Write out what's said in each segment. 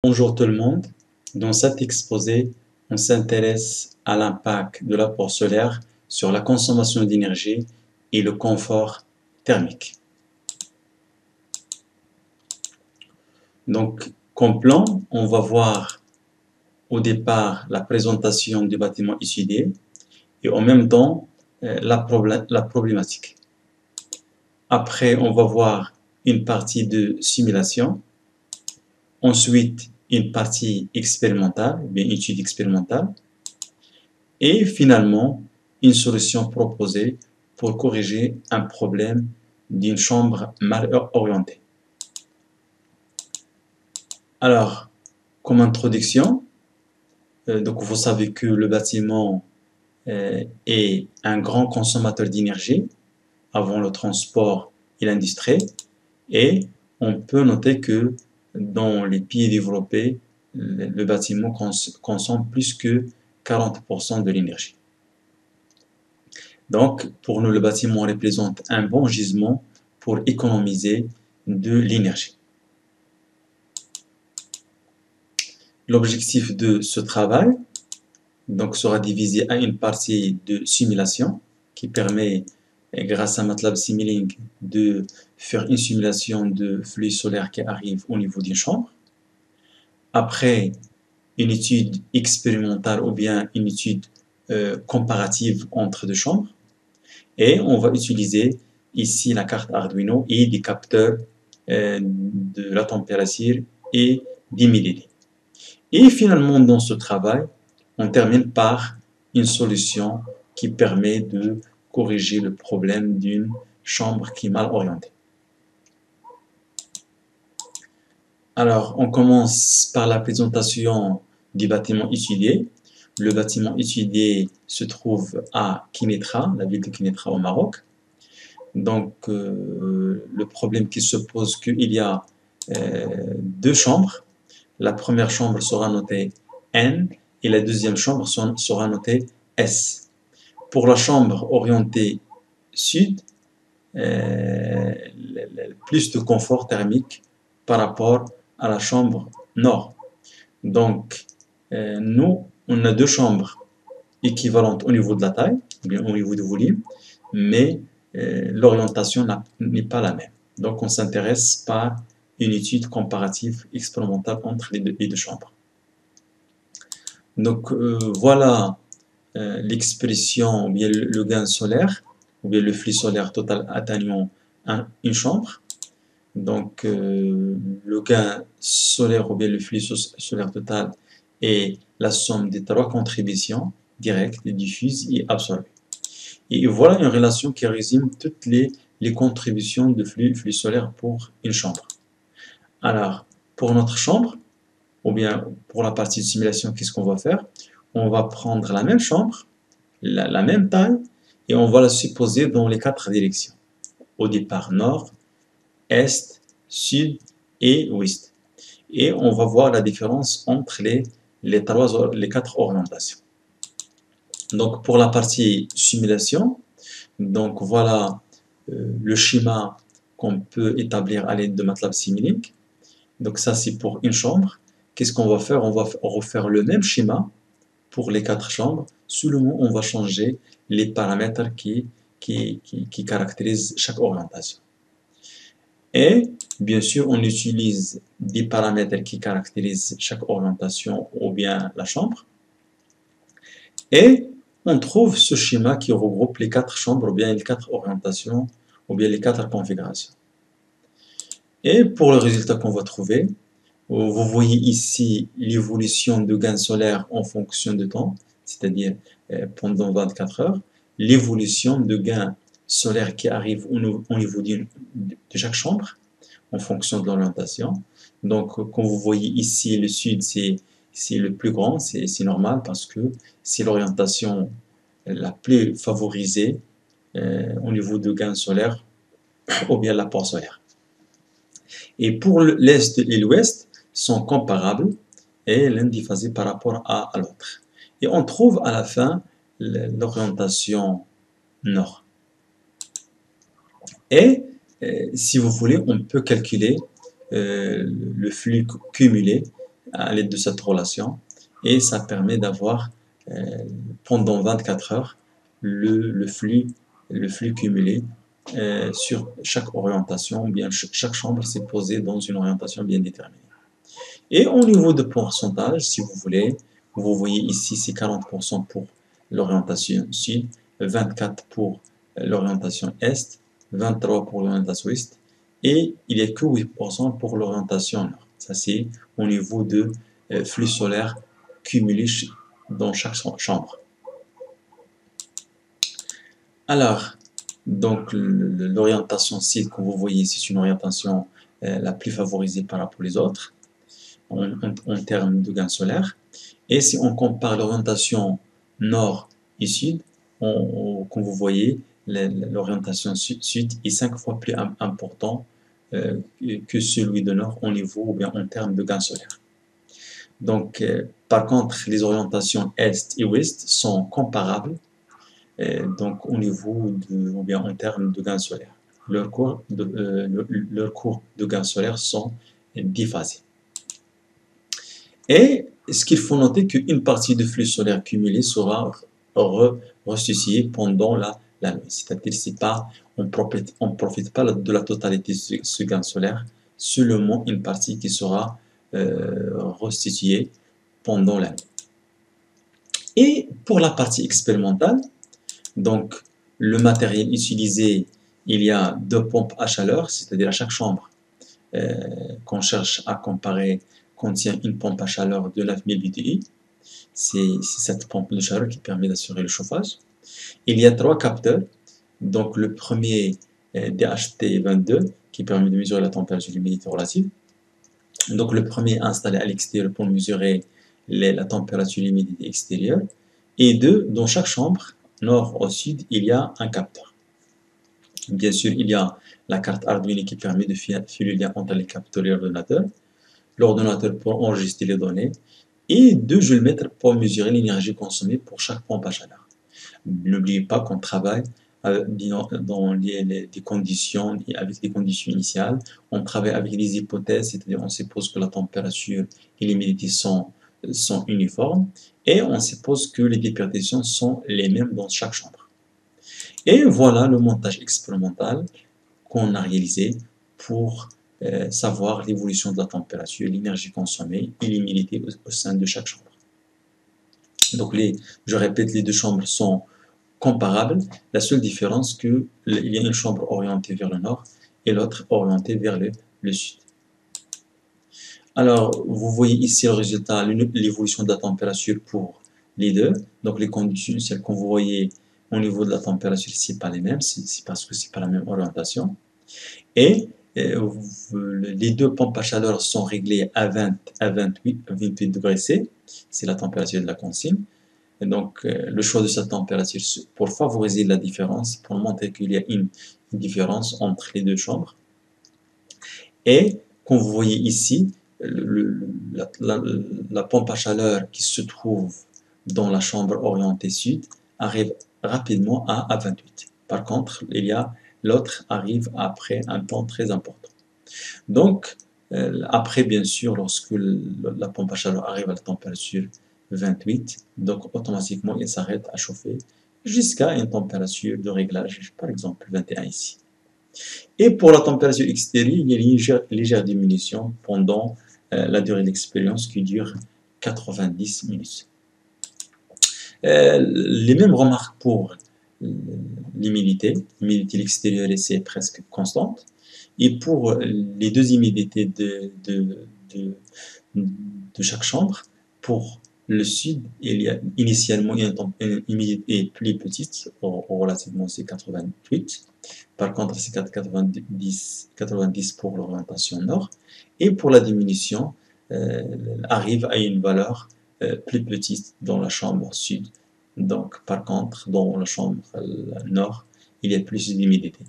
Bonjour tout le monde, dans cet exposé, on s'intéresse à l'impact de l'apport solaire sur la consommation d'énergie et le confort thermique. Donc, comme plan, on va voir au départ la présentation du bâtiment étudié et en même temps la problématique. Après, on va voir une partie de simulation. Ensuite, une partie expérimentale, bien étude expérimentale. Et finalement, une solution proposée pour corriger un problème d'une chambre mal orientée. Alors, comme introduction, donc vous savez que le bâtiment est un grand consommateur d'énergie avant le transport et l'industrie, et on peut noter que dans les pays développés, le bâtiment consomme plus que 40% de l'énergie. Donc, pour nous, le bâtiment représente un bon gisement pour économiser de l'énergie. L'objectif de ce travail donc, sera divisé à une partie de simulation qui permet, grâce à MATLAB Simulink, de faire une simulation de flux solaire qui arrive au niveau d'une chambre. Après, une étude expérimentale ou bien une étude comparative entre deux chambres. Et on va utiliser ici la carte Arduino et des capteurs de la température et des millilitres. Et finalement, dans ce travail, on termine par une solution qui permet de corriger le problème d'une chambre qui est mal orientée. Alors, on commence par la présentation du bâtiment étudié. Le bâtiment étudié se trouve à Kinetra, la ville de Kinetra au Maroc. Donc, le problème qui se pose, qu'il y a deux chambres. La première chambre sera notée N et la deuxième chambre sera notée S. Pour la chambre orientée sud, plus de confort thermique par rapport à la chambre nord. Donc, nous, on a deux chambres équivalentes au niveau de la taille, bien au niveau du volume, mais l'orientation n'est pas la même. Donc, on s'intéresse par une étude comparative expérimentale entre les deux chambres. Donc, voilà l'expression, ou bien le gain solaire, ou bien le flux solaire total atteignant une chambre. Donc, le gain solaire, ou bien le flux solaire total est la somme des trois contributions directes, diffuses et absorbées. Et voilà une relation qui résume toutes les contributions de flux solaire pour une chambre. Alors, pour notre chambre, ou bien pour la partie de simulation, qu'est-ce qu'on va faire? On va prendre la même chambre, la même taille, et on va la supposer dans les quatre directions. Au départ, nord, est, sud et ouest. Et on va voir la différence entre les quatre orientations. Donc, pour la partie simulation, donc voilà le schéma qu'on peut établir à l'aide de MATLAB Simulink. Donc ça, c'est pour une chambre. Qu'est-ce qu'on va faire? On va refaire le même schéma pour les quatre chambres. Seulement, on va changer les paramètres qui caractérisent chaque orientation. Et bien sûr, on utilise des paramètres qui caractérisent chaque orientation ou bien la chambre. Et on trouve ce schéma qui regroupe les quatre chambres ou bien les quatre orientations ou bien les quatre configurations. Et pour le résultat qu'on va trouver, vous voyez ici l'évolution de gain solaire en fonction de temps, c'est-à-dire pendant 24 heures, l'évolution de gain solaire qui arrive au niveau de chaque chambre en fonction de l'orientation. Donc, comme vous voyez ici, le sud, c'est le plus grand, c'est normal parce que c'est l'orientation la plus favorisée au niveau de gain solaire ou bien l'apport solaire. Et pour l'est et l'ouest sont comparables et l'un déphasé par rapport à l'autre. Et on trouve à la fin l'orientation nord. Et si vous voulez, on peut calculer le flux cumulé à l'aide de cette relation et ça permet d'avoir pendant 24 heures le flux cumulé sur chaque orientation, ou bien chaque chambre s'est posée dans une orientation bien déterminée. Et au niveau de pourcentage, si vous voulez, vous voyez ici c'est 40% pour l'orientation sud, 24 pour l'orientation est, 23 pour l'orientation ouest, et il n'y a que 8% pour l'orientation nord. Ça c'est au niveau de flux solaire cumulé dans chaque chambre. Alors, donc l'orientation sud, comme vous voyez, c'est une orientation la plus favorisée par rapport aux autres en termes de gain solaire. Et si on compare l'orientation nord et sud, comme vous voyez, l'orientation sud est 5 fois plus important que celui de nord au niveau ou bien en termes de gain solaire. Donc, par contre, les orientations est et ouest sont comparables donc au niveau de, ou bien en termes de gain solaire. Leurs cours de gain solaire sont biphasés. Et ce qu'il faut noter qu'une partie du flux solaire cumulé sera restituée pendant la nuit. C'est-à-dire on profite pas de la totalité de ce gain solaire, seulement une partie qui sera restituée pendant la nuit. Et pour la partie expérimentale, donc le matériel utilisé, il y a 2 pompes à chaleur, c'est-à-dire à chaque chambre qu'on cherche à comparer contient une pompe à chaleur de 9000 BTI. C'est cette pompe de chaleur qui permet d'assurer le chauffage. Il y a 3 capteurs. Donc le premier DHT22 qui permet de mesurer la température et l'humidité relative. Donc le premier installé à l'extérieur pour mesurer la température et l'humidité extérieure. Et 2, dans chaque chambre, nord au sud, il y a un capteur. Bien sûr, il y a la carte Arduino qui permet de faire le lien entre les capteurs et l'ordinateur pour enregistrer les données, et 2 joulemètres pour mesurer l'énergie consommée pour chaque pompe à chaleur. N'oubliez pas qu'on travaille dans des conditions, avec des conditions initiales, on travaille avec des hypothèses, c'est-à-dire on suppose que la température et l'humidité sont uniformes, et on suppose que les déperditions sont les mêmes dans chaque chambre. Et voilà le montage expérimental qu'on a réalisé pour savoir l'évolution de la température, l'énergie consommée et l'humidité au sein de chaque chambre. Donc, je répète, les deux chambres sont comparables. La seule différence, c'est qu'il y a une chambre orientée vers le nord et l'autre orientée vers le sud. Alors, vous voyez ici le résultat, l'évolution de la température pour les deux. Donc, les conditions initiales, comme vous voyez, au niveau de la température, ce n'est pas les mêmes, c'est parce que ce n'est pas la même orientation. Et les deux pompes à chaleur sont réglées à 20 à 28 degrés C, c'est la température de la consigne. Et donc, le choix de cette température pour favoriser la différence, pour montrer qu'il y a une différence entre les deux chambres. Et, comme vous voyez ici, la pompe à chaleur qui se trouve dans la chambre orientée sud arrive rapidement à 28. Par contre, l'autre arrive après un temps très important. Donc, après, bien sûr, lorsque la pompe à chaleur arrive à la température 28, donc automatiquement, il s'arrête à chauffer jusqu'à une température de réglage, par exemple 21 ici. Et pour la température extérieure, il y a une légère diminution pendant la durée d'expérience qui dure 90 minutes. Les mêmes remarques pour l'humidité. L'humidité de l'extérieur c'est presque constante. Et pour les deux humidités de chaque chambre, pour le sud, il y a initialement une humidité plus petite, relativement c'est 88. Par contre, c'est 90 pour l'orientation nord. Et pour la diminution, arrive à une valeur plus petite dans la chambre sud. Donc, par contre, dans la chambre nord, il y a plus d'humidité.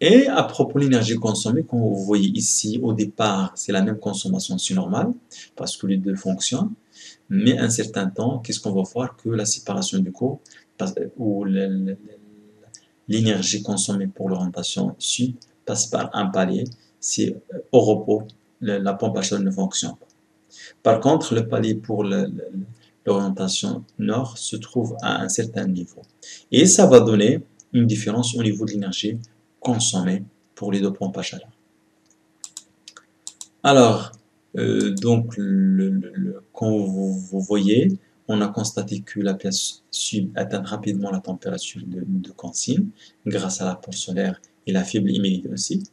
Et à propos de l'énergie consommée, comme vous voyez ici, au départ, c'est la même consommation, c'est normal, parce que les deux fonctionnent. Mais à un certain temps, qu'est-ce qu'on va voir? Que la séparation du cours, ou l'énergie consommée pour l'orientation sud, passe par un palier, c'est au repos la pompe à chaleur ne fonctionne pas. Par contre, le palier pour l'orientation nord se trouve à un certain niveau. Et ça va donner une différence au niveau de l'énergie consommée pour les deux pompes à chaleur. Alors, donc, comme vous voyez, on a constaté que la pièce sud atteint rapidement la température de consigne grâce à l'apport solaire et la faible humidité aussi.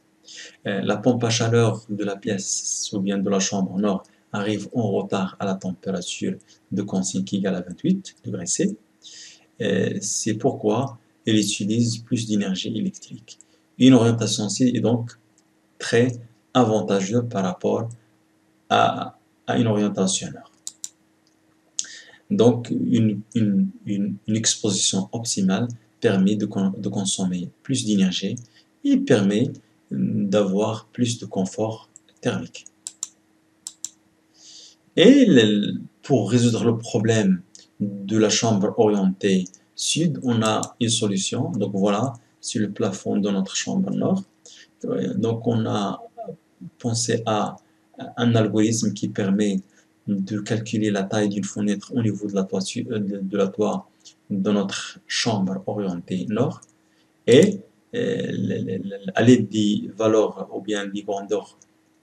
La pompe à chaleur de la pièce ou bien de la chambre nord arrive en retard à la température de consigne qui égale à 28 degrés C. C'est pourquoi elle utilise plus d'énergie électrique. Une orientation C est donc très avantageuse par rapport à une orientation nord. Donc, une exposition optimale permet de consommer plus d'énergie et permet d'avoir plus de confort thermique. Et pour résoudre le problème de la chambre orientée sud, on a une solution. Donc voilà, sur le plafond de notre chambre nord. Donc on a pensé à un algorithme qui permet de calculer la taille d'une fenêtre au niveau de la toiture, de notre chambre orientée nord. Et à l'aide des valeurs ou bien des grandeurs,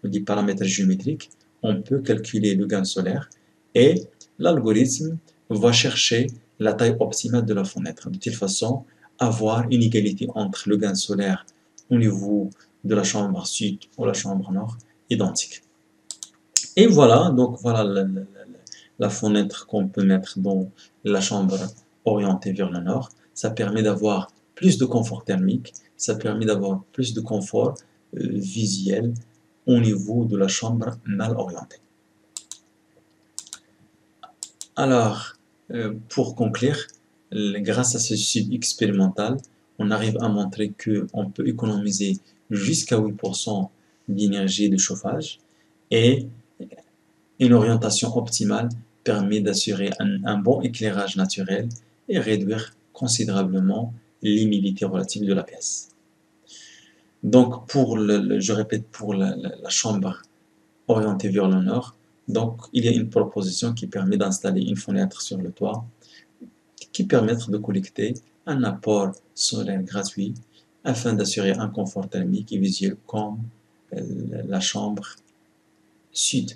des paramètres géométriques, on peut calculer le gain solaire et l'algorithme va chercher la taille optimale de la fenêtre. De telle façon, avoir une égalité entre le gain solaire au niveau de la chambre sud ou la chambre nord identique. Et voilà, donc voilà la fenêtre qu'on peut mettre dans la chambre orientée vers le nord. Ça permet d'avoir plus de confort thermique, ça permet d'avoir plus de confort visuel au niveau de la chambre mal orientée. Alors, pour conclure, grâce à ce site expérimental, on arrive à montrer qu'on peut économiser jusqu'à 8% d'énergie de chauffage et une orientation optimale permet d'assurer un bon éclairage naturel et réduire considérablement l'humidité relative de la pièce. Donc, je répète, pour la chambre orientée vers le nord, donc il y a une proposition qui permet d'installer une fenêtre sur le toit qui permet de collecter un apport solaire gratuit afin d'assurer un confort thermique et visuel comme la chambre sud.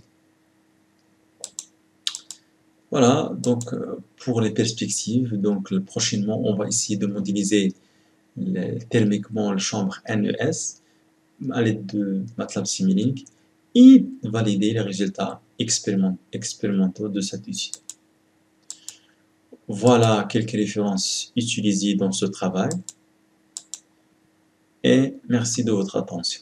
Voilà, donc pour les perspectives, donc prochainement on va essayer de modéliser thermiquement la chambre NES à l'aide de MATLAB Simulink et valider les résultats expérimentaux de cet outil. Voilà quelques références utilisées dans ce travail et merci de votre attention.